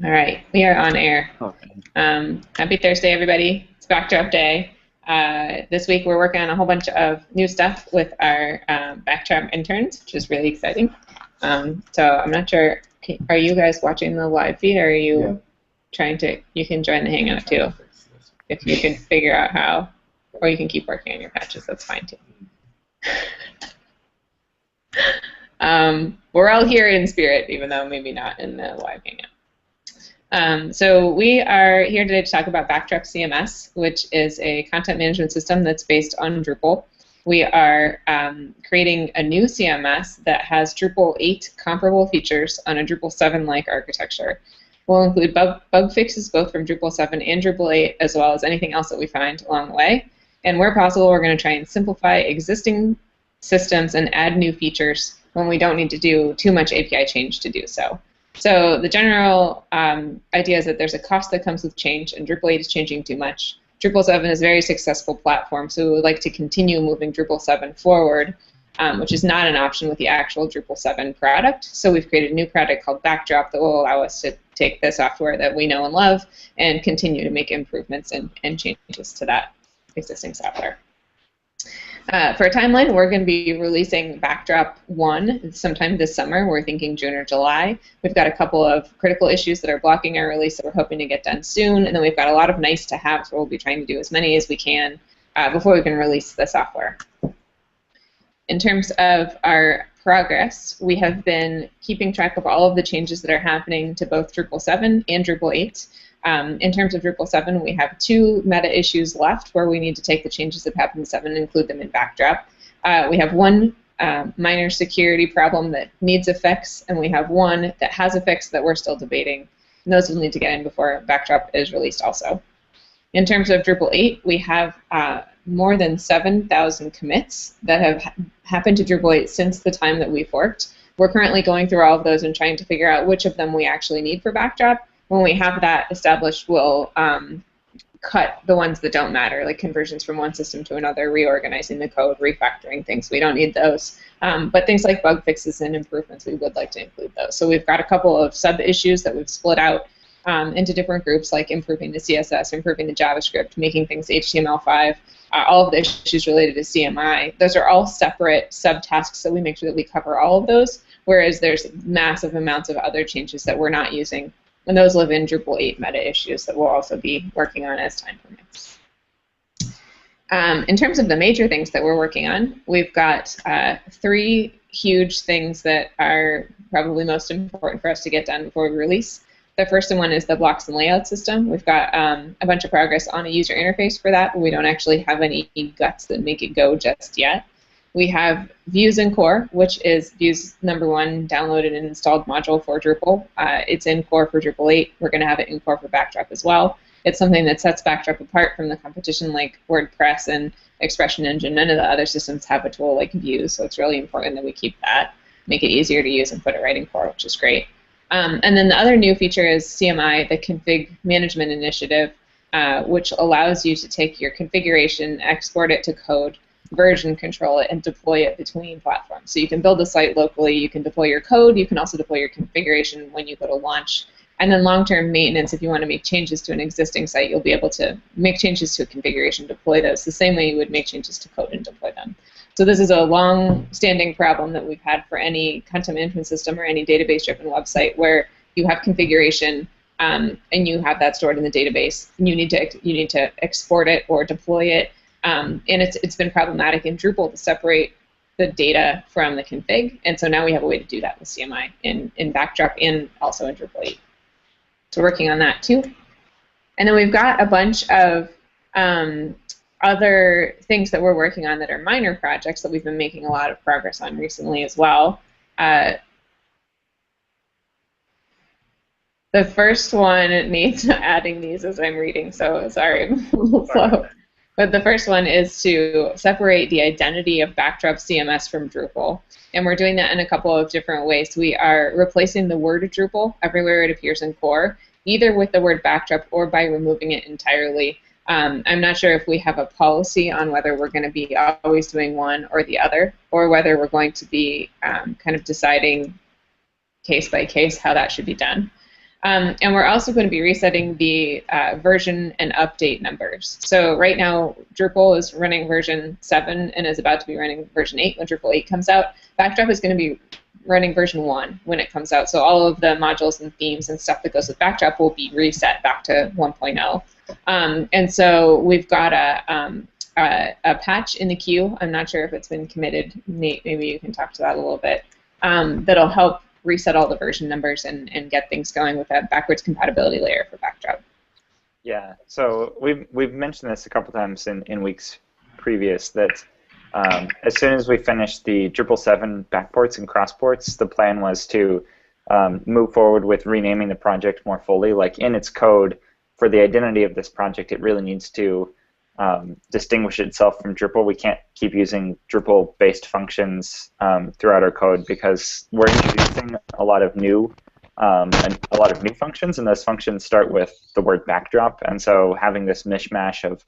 All right, we are on air. Okay. Happy Thursday, everybody. It's Backdrop Day. This week we're working on a whole bunch of new stuff with our Backdrop interns, which is really exciting. So I'm not sure, are you guys watching the live feed, or are you Yeah. trying to, you can join the Hangout too, if you can figure out how, or you can keep working on your patches, that's fine too. We're all here in spirit, even though maybe not in the live Hangout. So we are here today to talk about Backdrop CMS, which is a content management system that's based on Drupal. We are creating a new CMS that has Drupal 8 comparable features on a Drupal 7-like architecture. We'll include bug fixes both from Drupal 7 and Drupal 8, as well as anything else that we find along the way. And where possible, we're going to try and simplify existing systems and add new features when we don't need to do too much API change to do so. So the general idea is that there's a cost that comes with change, and Drupal 8 is changing too much. Drupal 7 is a very successful platform, so we would like to continue moving Drupal 7 forward, which is not an option with the actual Drupal 7 product. So we've created a new product called Backdrop that will allow us to take the software that we know and love and continue to make improvements and changes to that existing software. For a timeline, we're going to be releasing Backdrop 1 sometime this summer. We're thinking June or July. We've got a couple of critical issues that are blocking our release that we're hoping to get done soon, and then we've got a lot of nice to haves where we'll be trying to do as many as we can before we can release the software. In terms of our progress, we have been keeping track of all of the changes that are happening to both Drupal 7 and Drupal 8. In terms of Drupal 7, we have 2 meta issues left where we need to take the changes that happened in 7 and include them in Backdrop. We have one minor security problem that needs a fix, and we have one that has a fix that we're still debating. And those will need to get in before Backdrop is released also. In terms of Drupal 8, we have more than 7,000 commits that have happened to Drupal 8 since the time that we've worked. We're currently going through all of those and trying to figure out which of them we actually need for Backdrop. When we have that established, we'll cut the ones that don't matter, like conversions from one system to another, reorganizing the code, refactoring things. We don't need those. But things like bug fixes and improvements, we would like to include those. So we've got a couple of sub-issues that we've split out into different groups, like improving the CSS, improving the JavaScript, making things HTML5, all of the issues related to CMI. Those are all separate subtasks, so we make sure that we cover all of those, whereas there's massive amounts of other changes that we're not using. And those live in Drupal 8 meta issues that we'll also be working on as time permits. In terms of the major things that we're working on, we've got 3 huge things that are probably most important for us to get done before we release. The first one is the blocks and layout system. We've got a bunch of progress on a user interface for that, but we don't actually have any guts that make it go just yet. We have Views in Core, which is Views #1 downloaded and installed module for Drupal. It's in Core for Drupal 8. We're going to have it in Core for Backdrop as well. It's something that sets Backdrop apart from the competition like WordPress and Expression Engine. None of the other systems have a tool like Views, so it's really important that we keep that, make it easier to use, and put it right in Core, which is great. And then the other new feature is CMI, the Config Management Initiative, which allows you to take your configuration, export it to code, version control it, and deploy it between platforms. So you can build a site locally, you can deploy your code, you can also deploy your configuration when you go to launch. And then long-term maintenance, if you want to make changes to an existing site, you'll be able to make changes to a configuration, deploy those the same way you would make changes to code and deploy them. So this is a long-standing problem that we've had for any content management system or any database-driven website where you have configuration and you have that stored in the database. And you need to export it or deploy it. And it's been problematic in Drupal to separate the data from the config, and so now we have a way to do that with CMI in Backdrop and also in Drupal 8. So working on that too. And then we've got a bunch of other things that we're working on that are minor projects that we've been making a lot of progress on recently as well. The first one needs adding these as I'm reading, so sorry, I'm a little slow. But the first one is to separate the identity of Backdrop CMS from Drupal. And we're doing that in a couple of different ways. We are replacing the word Drupal everywhere it appears in Core, either with the word Backdrop or by removing it entirely. I'm not sure if we have a policy on whether we're going to be always doing one or the other, or whether we're going to be kind of deciding case by case how that should be done. And we're also going to be resetting the version and update numbers. So right now, Drupal is running version 7 and is about to be running version 8 when Drupal 8 comes out. Backdrop is going to be running version 1 when it comes out. So all of the modules and themes and stuff that goes with Backdrop will be reset back to 1.0. And so we've got a patch in the queue. I'm not sure if it's been committed. Nate, maybe you can talk to that a little bit. That'll help reset all the version numbers and get things going with that backwards compatibility layer for Backdrop. Yeah, so we've mentioned this a couple times in weeks previous that as soon as we finished the Drupal 7 backports and crossports, the plan was to move forward with renaming the project more fully. Like in its code, for the identity of this project, it really needs to distinguish itself from Drupal. We can't keep using Drupal-based functions throughout our code because we're introducing a lot of new functions, and those functions start with the word backdrop. And so having this mishmash of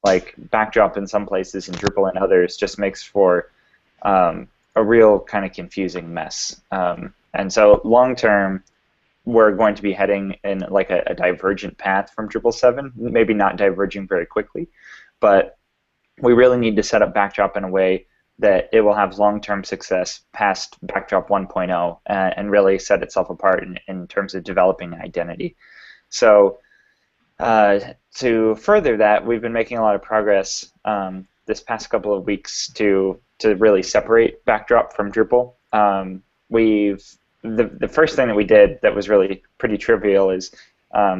like backdrop in some places and Drupal in others just makes for a real kind of confusing mess. And so long term, we're going to be heading in like a divergent path from Drupal 7, maybe not diverging very quickly, but we really need to set up Backdrop in a way that it will have long-term success past Backdrop 1.0 and really set itself apart in terms of developing an identity. So to further that, we've been making a lot of progress this past couple of weeks to really separate Backdrop from Drupal. The first thing that we did that was really pretty trivial is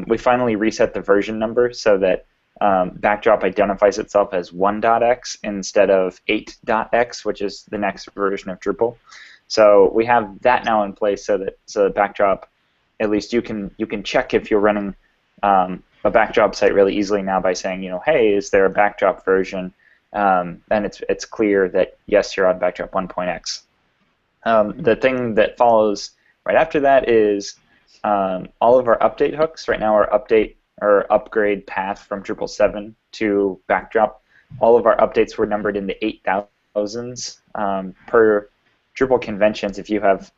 we finally reset the version number so that Backdrop identifies itself as 1.x instead of 8.x, which is the next version of Drupal. So we have that now in place so that Backdrop, at least you can check if you're running a Backdrop site really easily now by saying, hey, is there a Backdrop version? And it's clear that yes, you're on Backdrop 1.x. The thing that follows right after that is all of our update hooks. Right now, our upgrade path from Drupal 7 to Backdrop, all of our updates were numbered in the 8,000s. Per Drupal conventions, if you have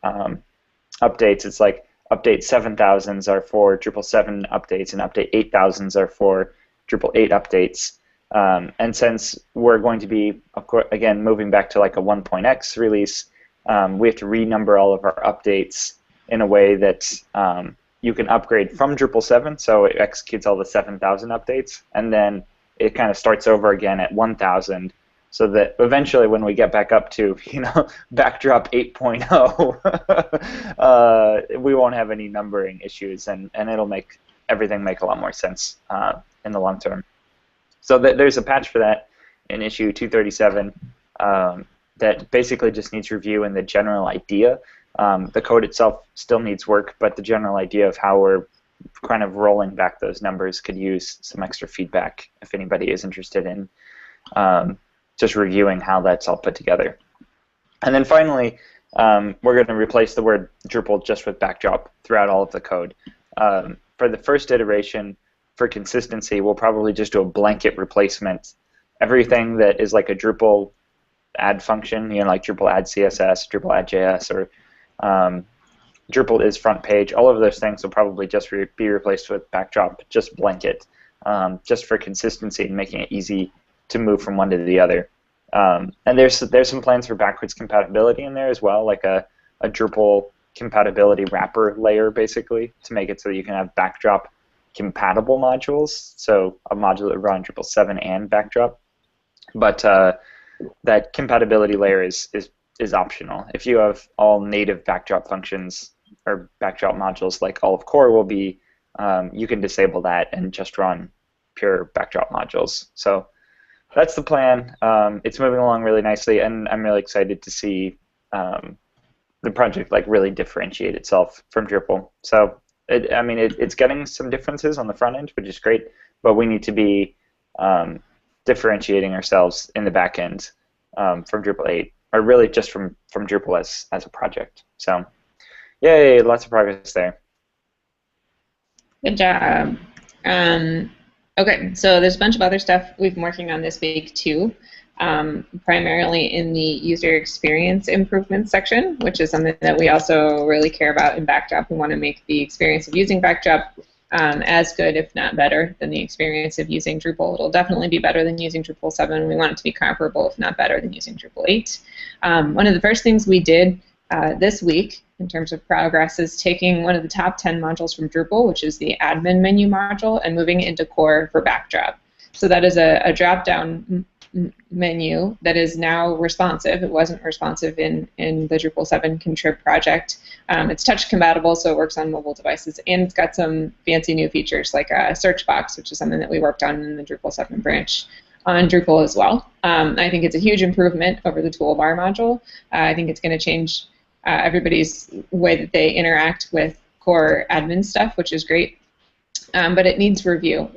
updates, it's like update 7,000s are for Drupal 7 updates, and update 8,000s are for Drupal 8 updates. And since we're going to be, of course, again, moving back to like a 1.x release, we have to renumber all of our updates in a way that you can upgrade from Drupal 7, so it executes all the 7,000 updates, and then it kind of starts over again at 1,000, so that eventually when we get back up to Backdrop 8.0, we won't have any numbering issues, and it'll make everything make a lot more sense in the long term. So there's a patch for that in issue 237. That basically just needs review in the general idea. The code itself still needs work, but the general idea of how we're kind of rolling back those numbers could use some extra feedback if anybody is interested in just reviewing how that's all put together. And then finally, we're going to replace the word Drupal just with Backdrop throughout all of the code. For the first iteration, for consistency, we'll probably just do a blanket replacement. Everything that is like a Drupal add function, like Drupal add CSS, Drupal add JS, or Drupal is front page, all of those things will probably just be replaced with Backdrop, just blanket, just for consistency and making it easy to move from one to the other. And there's some plans for backwards compatibility in there as well, like a Drupal compatibility wrapper layer, basically, to make it so that you can have Backdrop compatible modules, so a module that would run Drupal 7 and Backdrop. But that compatibility layer is optional. If you have all native Backdrop functions or Backdrop modules like all of core will be, you can disable that and just run pure Backdrop modules. So that's the plan. It's moving along really nicely, and I'm really excited to see the project like really differentiate itself from Drupal. So it's getting some differences on the front end, which is great, but we need to be differentiating ourselves in the back end from Drupal 8, or really just from Drupal as a project. So, yay, lots of progress there. Good job. Okay, so there's a bunch of other stuff we've been working on this week too. primarily in the user experience improvement section, which is something that we also really care about in Backdrop. We want to make the experience of using Backdrop as good, if not better, than the experience of using Drupal. It'll definitely be better than using Drupal 7. We want it to be comparable, if not better, than using Drupal 8. One of the first things we did this week in terms of progress is taking one of the top 10 modules from Drupal, which is the admin menu module, and moving it into core for Backdrop. So that is a drop-down menu that is now responsive. It wasn't responsive in the Drupal 7 Contrib project. It's touch compatible, so it works on mobile devices, and it's got some fancy new features like a search box, which is something that we worked on in the Drupal 7 branch on Drupal as well. I think it's a huge improvement over the toolbar module. I think it's going to change everybody's way that they interact with core admin stuff, which is great. But it needs review.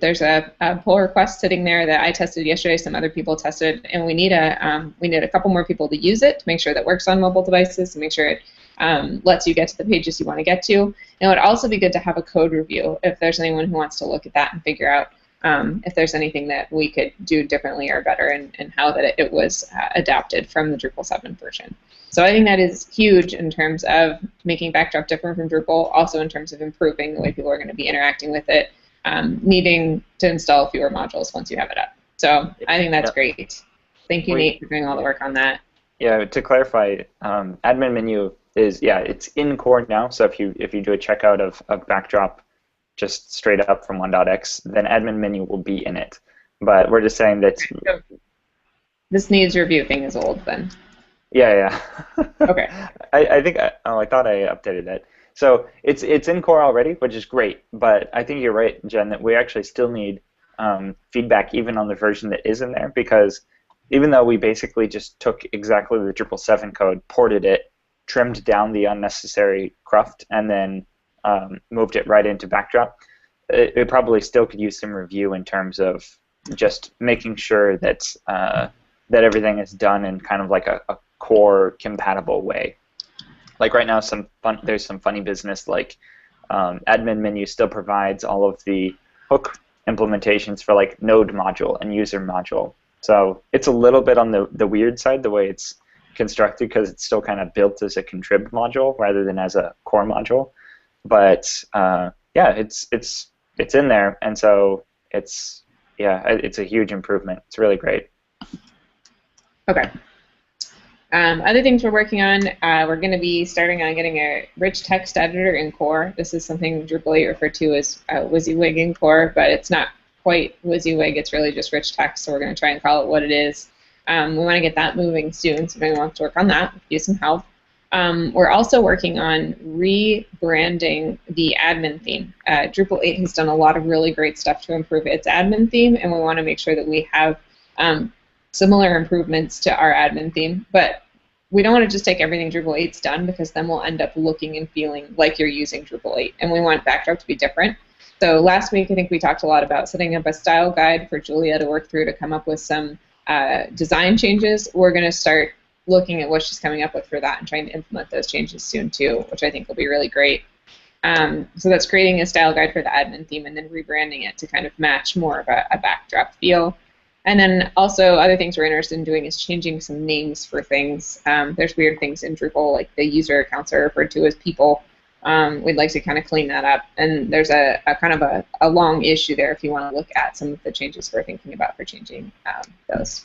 There's a pull request sitting there that I tested yesterday. Some other people tested, and we need a couple more people to use it to make sure that it works on mobile devices, to make sure it lets you get to the pages you want to get to. And it would also be good to have a code review if there's anyone who wants to look at that and figure out if there's anything that we could do differently or better, and how that it was adapted from the Drupal 7 version. So I think that is huge in terms of making Backdrop different from Drupal, also in terms of improving the way people are going to be interacting with it, needing to install fewer modules once you have it up. So I think that's great. Thank you, Nate, for doing all the work on that. Yeah, to clarify, admin menu is, it's in core now. So if you do a checkout of Backdrop just straight up from 1.x, then admin menu will be in it. But we're just saying that this needs review thing is old then. Yeah. Okay. I think I thought I updated that. So it's in core already, which is great. But I think you're right, Jen, that we actually still need feedback even on the version that is in there, because even though we basically just took exactly the Drupal 7 code, ported it, trimmed down the unnecessary cruft, and then moved it right into Backdrop, it probably still could use some review in terms of just making sure that that everything is done in kind of like a core compatible way. Like right now, there's some funny business, like admin menu still provides all of the hook implementations for like node module and user module. So it's a little bit on the weird side the way it's constructed, because it's still kind of built as a contrib module rather than as a core module. But it's in there, and so it's a huge improvement. It's really great. Okay. Other things we're working on, we're going to be starting on getting a rich text editor in core. This is something Drupal 8 referred to as WYSIWYG in core, but it's not quite WYSIWYG. It's really just rich text, so we're going to try and call it what it is. We want to get that moving soon, so if anyone wants to work on that, use some help. We're also working on rebranding the admin theme. Drupal 8 has done a lot of really great stuff to improve its admin theme, and we want to make sure that we have similar improvements to our admin theme, but we don't want to just take everything Drupal 8's done, because then we'll end up looking and feeling like you're using Drupal 8, and we want Backdrop to be different. So last week I think we talked a lot about setting up a style guide for Julia to work through to come up with some design changes. We're going to start looking at what she's coming up with for that and trying to implement those changes soon too, which I think will be really great. So that's creating a style guide for the admin theme and then rebranding it to kind of match more of a Backdrop feel. And then also other things we're interested in doing is changing some names for things. There's weird things in Drupal, like the user accounts are referred to as people. We'd like to kind of clean that up. And there's a kind of a long issue there if you want to look at some of the changes we're thinking about for changing those.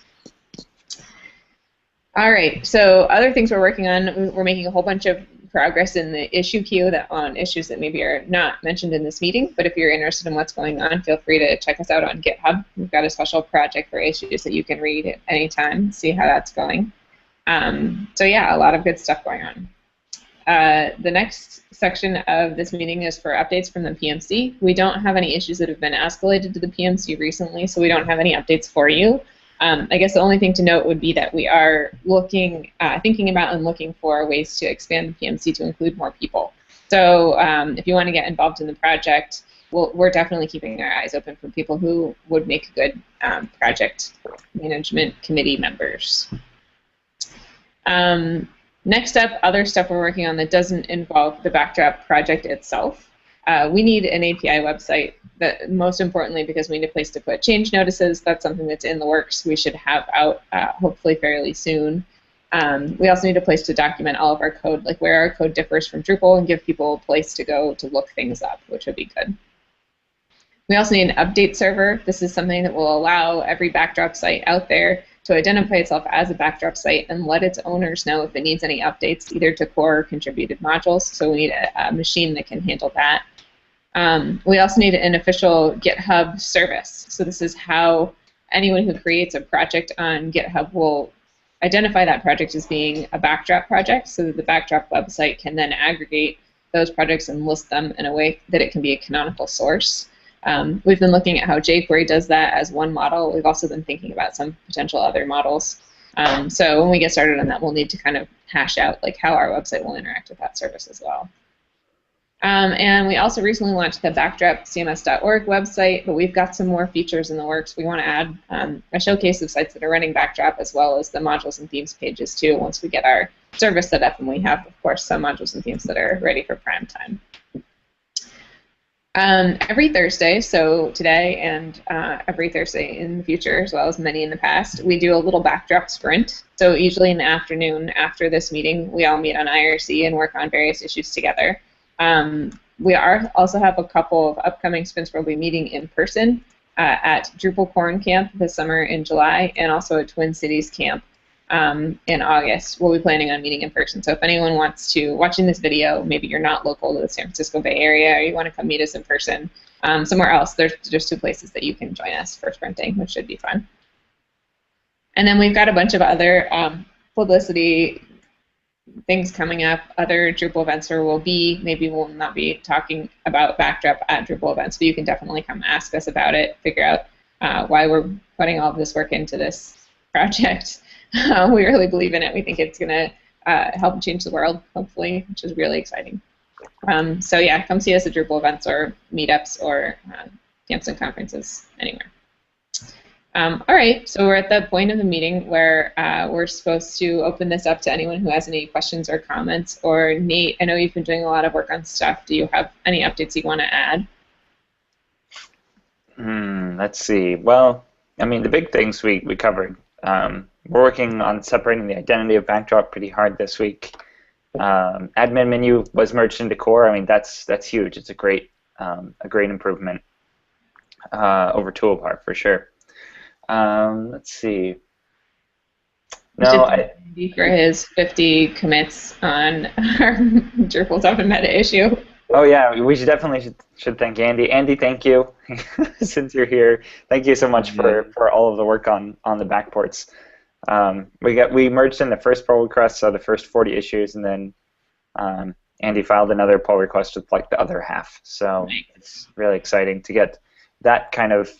All right, so other things we're working on, we're making a whole bunch of progress in the issue queue on issues that maybe are not mentioned in this meeting, but if you're interested in what's going on, feel free to check us out on GitHub. We've got a special project for issues that you can read at any time, see how that's going. So yeah, a lot of good stuff going on. The next section of this meeting is for updates from the PMC. We don't have any issues that have been escalated to the PMC recently, so we don't have any updates for you. I guess the only thing to note would be that we are thinking about and looking for ways to expand the PMC to include more people. So if you want to get involved in the project, we're definitely keeping our eyes open for people who would make good project management committee members. Next up, other stuff we're working on that doesn't involve the Backdrop project itself. We need an API website that most importantly, because we need a place to put change notices, that's something that's in the works. We should have out hopefully fairly soon. We also need a place to document all of our code, like where our code differs from Drupal, and give people a place to go to look things up, which would be good. We also need an update server. This is something that will allow every Backdrop site out there to identify itself as a Backdrop site and let its owners know if it needs any updates, either to core or contributed modules. So we need a machine that can handle that. We also need an official GitHub service. So this is how anyone who creates a project on GitHub will identify that project as being a Backdrop project, so that the Backdrop website can then aggregate those projects and list them in a way that it can be a canonical source. We've been looking at how jQuery does that as one model. We've also been thinking about some potential other models. So when we get started on that, we'll need to kind of hash out like how our website will interact with that service as well. And we also recently launched the backdropcms.org website, but we've got some more features in the works. We want to add a showcase of sites that are running Backdrop, as well as the modules and themes pages too, once we get our service set up, and we have, of course, some modules and themes that are ready for prime time. Every Thursday, so today and every Thursday in the future, as well as many in the past, we do a little Backdrop sprint. So usually in the afternoon after this meeting, we all meet on IRC and work on various issues together. We also have a couple of upcoming sprints where we'll be meeting in person at Drupal Corn Camp this summer in July, and also at Twin Cities Camp in August. We'll be planning on meeting in person. So if anyone wants to, watching this video, maybe you're not local to the San Francisco Bay Area, or you want to come meet us in person somewhere else, there's two places that you can join us for sprinting, which should be fun. And then we've got a bunch of other publicity things coming up, other Drupal events where we'll be. Maybe we'll not be talking about Backdrop at Drupal events, but you can definitely come ask us about it, figure out why we're putting all of this work into this project. We really believe in it. We think it's going to help change the world, hopefully, which is really exciting. So yeah, come see us at Drupal events or meetups or camps and conferences, anywhere. All right, so we're at the point of the meeting where we're supposed to open this up to anyone who has any questions or comments. Or Nate, I know you've been doing a lot of work on stuff. Do you have any updates you want to add? Let's see. Well, I mean, the big things we covered. We're working on separating the identity of Backdrop pretty hard this week. Admin menu was merged into core. I mean, that's huge. It's a great improvement over Toolbar for sure. Let's see. No, for his 50 commits on our Drupal 7 meta issue. Oh yeah, we should thank Andy. Andy, thank you since you're here. Thank you so much for all of the work on the backports. We merged in the first pull request, so the first 40 issues, and then Andy filed another pull request with like the other half. So it's really exciting to get that kind of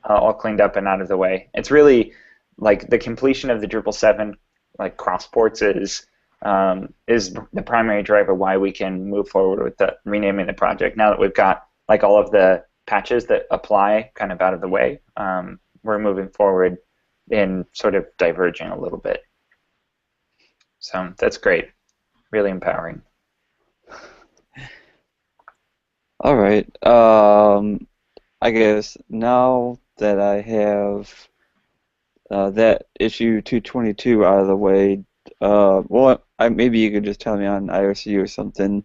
all cleaned up and out of the way. It's really like the completion of the Drupal 7 like cross ports is the primary driver why we can move forward with the renaming the project. Now that we've got like all of the patches that apply kind of out of the way, we're moving forward in sort of diverging a little bit. So that's great, really empowering. All right, I guess now that I have that issue 222 out of the way, well, maybe you could just tell me on IRC or something,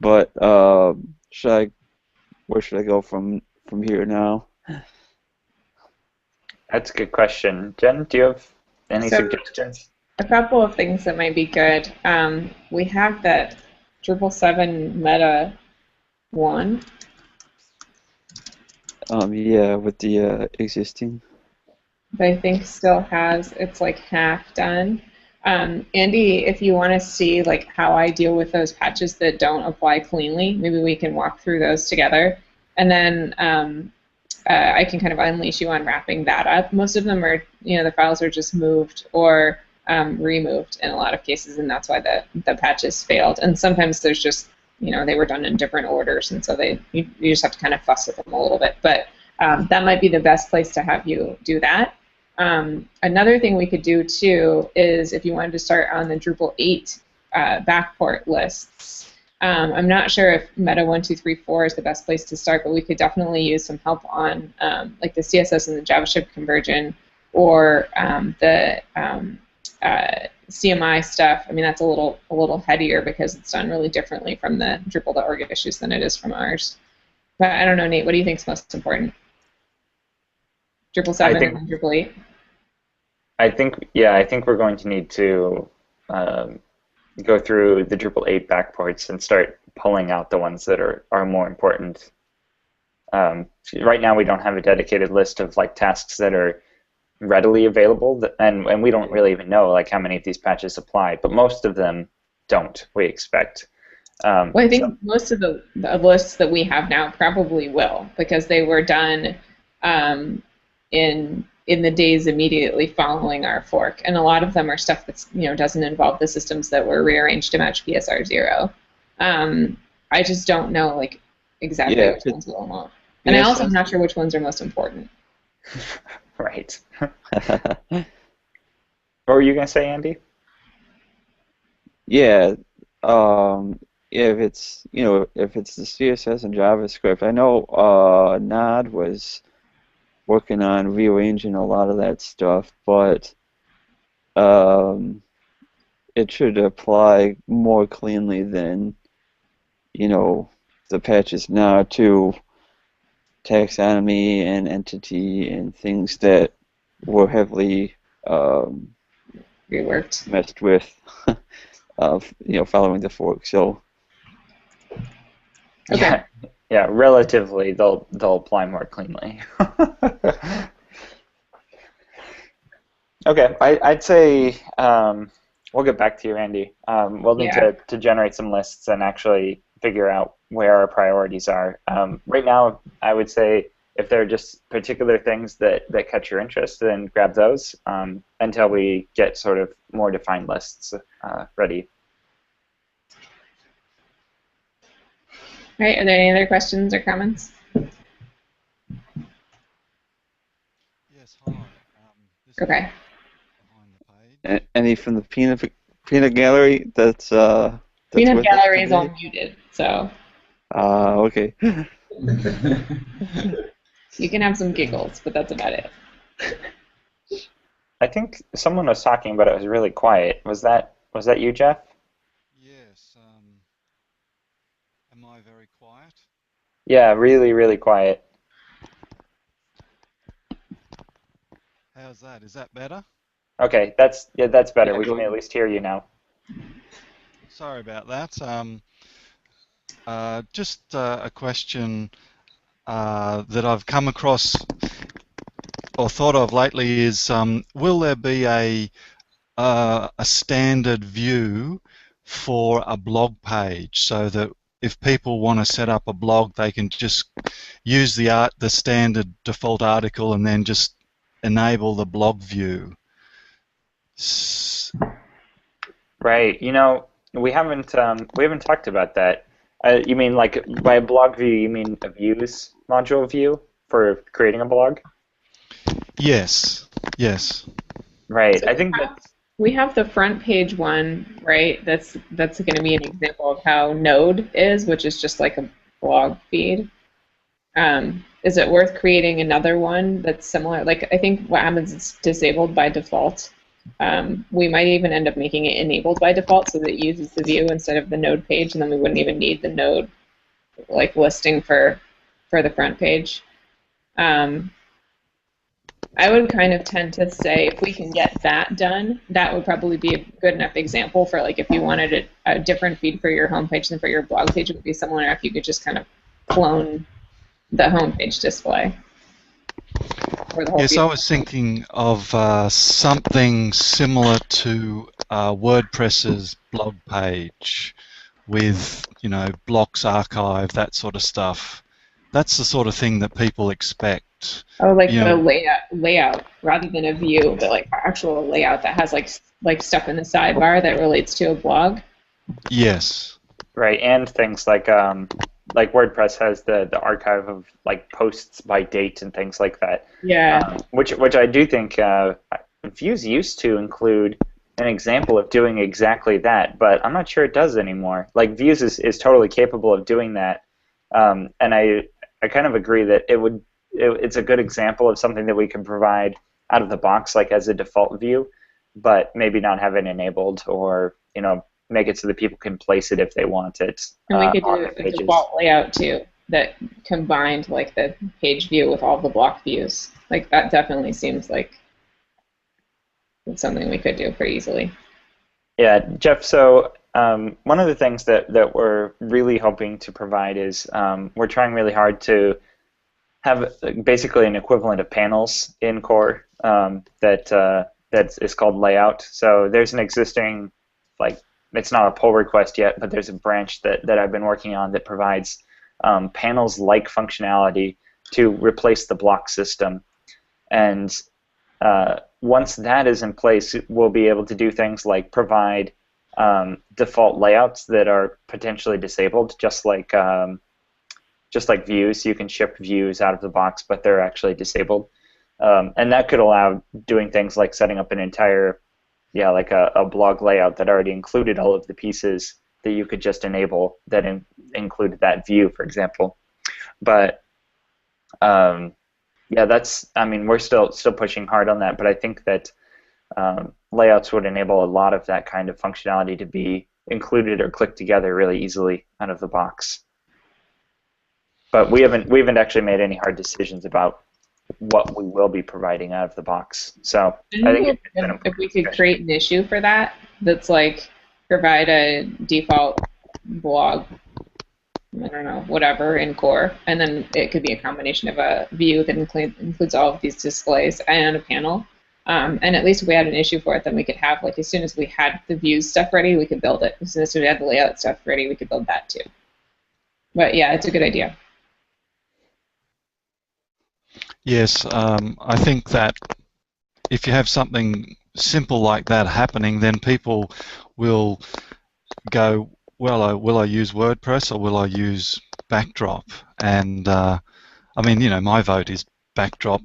but where should I go from here now? That's a good question. Jen, do you have any suggestions? A couple of things that might be good. We have that Drupal 7 meta 1. Yeah, with the existing. But I think still has, it's like half done. Andy, if you want to see like how I deal with those patches that don't apply cleanly, maybe we can walk through those together. And then I can kind of unleash you on wrapping that up. Most of them are, the files are just moved or removed in a lot of cases, and that's why the patches failed. And sometimes there's just, they were done in different orders, and so you just have to kind of fuss with them a little bit. But that might be the best place to have you do that. Another thing we could do, too, is if you wanted to start on the Drupal 8 backport lists, I'm not sure if Meta 1234 is the best place to start, but we could definitely use some help on like the CSS and the JavaScript conversion, or the CMI stuff. I mean, that's a little headier because it's done really differently from the Drupal.org issues than it is from ours. But I don't know, Nate, what do you think is most important? Drupal 7 and Drupal 8? I think we're going to need to go through the Drupal 8 backports and start pulling out the ones that are more important. Right now we don't have a dedicated list of like tasks that are readily available, and we don't really even know like how many of these patches apply, but most of them don't, we expect. Well, I think most of the lists that we have now probably will, because they were done in the days immediately following our fork, and a lot of them are stuff that's doesn't involve the systems that were rearranged to match PSR 0. I just don't know like exactly which ones we'll want, and I also am not sure which ones are most important. Right. What were you gonna say, Andy? Yeah. If it's if it's the CSS and JavaScript, I know Nod was working on rearranging a lot of that stuff, but it should apply more cleanly than the patches now to taxonomy and entity and things that were heavily reworked, messed with, following the fork. So. Okay. Yeah, relatively, they'll apply more cleanly. Okay, I'd say we'll get back to you, Andy. We'll need to generate some lists and actually figure out where our priorities are. Right now, I would say if there are just particular things that catch your interest, then grab those until we get sort of more defined lists ready. All right, are there any other questions or comments? Yes, hi. Okay. Behind the page. Any from the peanut gallery? That's peanut gallery is all muted, so. Okay. You can have some giggles, but that's about it. I think someone was talking, but it was really quiet. Was that you, Jeff? Yes. Am I very quiet? Yeah, really, really quiet. How's that? Is that better? Okay, that's better. We can at least hear you now. Sorry about that. Just a question that I've come across or thought of lately is, will there be a standard view for a blog page, so that if people want to set up a blog, they can just use the standard default article and then just enable the blog view? Right. We haven't talked about that. You mean like by a blog view? You mean a views module view for creating a blog? Yes. Yes. Right. So I think we have the front page one, right? That's going to be an example of how Node is, which is just like a blog feed. Is it worth creating another one that's similar? Like, I think what happens is it's disabled by default. We might even end up making it enabled by default so that it uses the view instead of the Node page, and then we wouldn't even need the Node like listing for the front page. I would kind of tend to say if we can get that done, that would probably be a good enough example for like if you wanted a different feed for your homepage than for your blog page, it would be similar if you could just kind of clone the homepage display. Yes, I was thinking of something similar to WordPress's blog page with, blocks archive, that sort of stuff. That's the sort of thing that people expect. Oh, like the layout rather than a view, but like actual layout that has like stuff in the sidebar that relates to a blog. Yes. Right, and things like WordPress has the archive of like posts by date and things like that. Yeah. Which I do think Views used to include an example of doing exactly that, but I'm not sure it does anymore. Like Views is totally capable of doing that, and I kind of agree that it's a good example of something that we can provide out of the box, like as a default view, but maybe not have it enabled, or make it so that people can place it if they want it. And we could on do their a pages. default layout too that combined like the page view with all the block views. Like that definitely seems like it's something we could do pretty easily. Yeah, Jeff, so one of the things that we're really hoping to provide is we're trying really hard to have basically an equivalent of panels in Core that is called Layout. So there's an existing, like, it's not a pull request yet, but there's a branch that I've been working on that provides panels-like functionality to replace the block system. And once that is in place, we'll be able to do things like provide default layouts that are potentially disabled, just like views. You can ship views out of the box, but they're actually disabled. And that could allow doing things like setting up an entire, like a blog layout that already included all of the pieces that you could just enable that included that view, for example. But we're still pushing hard on that, but I think that layouts would enable a lot of that kind of functionality to be included or clicked together really easily out of the box. But we haven't actually made any hard decisions about what we will be providing out of the box. So I think if we could create an issue for that, that's like provide a default blog, I don't know, whatever in Core, and then it could be a combination of a view that includes all of these displays and a panel. And at least if we had an issue for it, then we could have, like, as soon as we had the views stuff ready, we could build it. As soon as we had the layout stuff ready, we could build that too. But yeah, it's a good idea. Yes, I think that if you have something simple like that happening, then people will go, well, will I use WordPress or will I use Backdrop? And I mean, my vote is Backdrop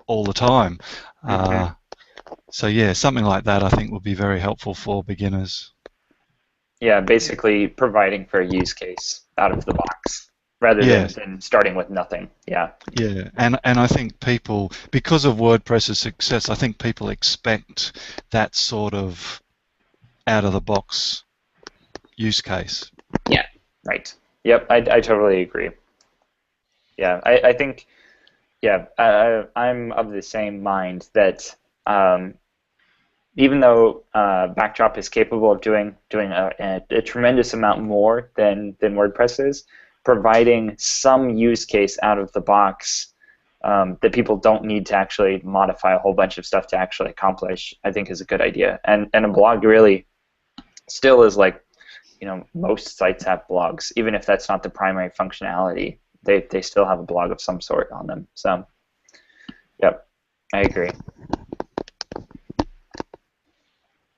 all the time. Mm-hmm. So yeah, something like that I think would be very helpful for beginners. Yeah, basically providing for a use case out of the box rather than starting with nothing. Yeah. Yeah, and I think people, because of WordPress's success, I think people expect that sort of out-of-the-box use case. Yeah. Right. Yep, I totally agree. Yeah, I think, I'm of the same mind that even though Backdrop is capable of doing a tremendous amount more than WordPress is, providing some use case out of the box that people don't need to actually modify a whole bunch of stuff to actually accomplish, I think is a good idea. And a blog really still is like, most sites have blogs, even if that's not the primary functionality. They still have a blog of some sort on them. So, yep, I agree.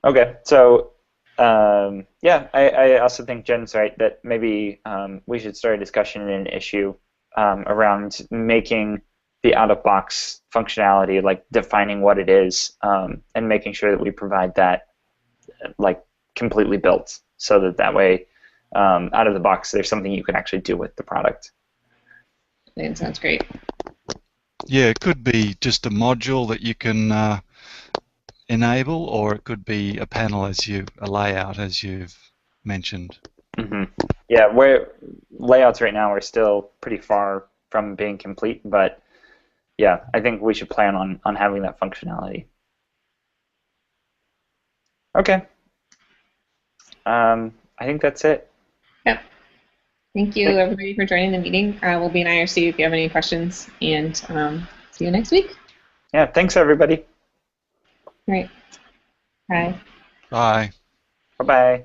Okay, so I also think Jen's right that maybe we should start a discussion and an issue around making the out-of-box functionality, like defining what it is, and making sure that we provide that like completely built, so that way out of the box there's something you can actually do with the product. I think it sounds great. Yeah, it could be just a module that you can enable, or it could be a panel a layout as you've mentioned. Mm-hmm. Yeah, where layouts right now are still pretty far from being complete, but yeah, I think we should plan on having that functionality. Okay. I think that's it. Yep. Thank you, everybody, for joining the meeting. We'll be in IRC if you have any questions, and see you next week. Yeah, thanks, everybody. All right. Bye. Bye. Bye-bye.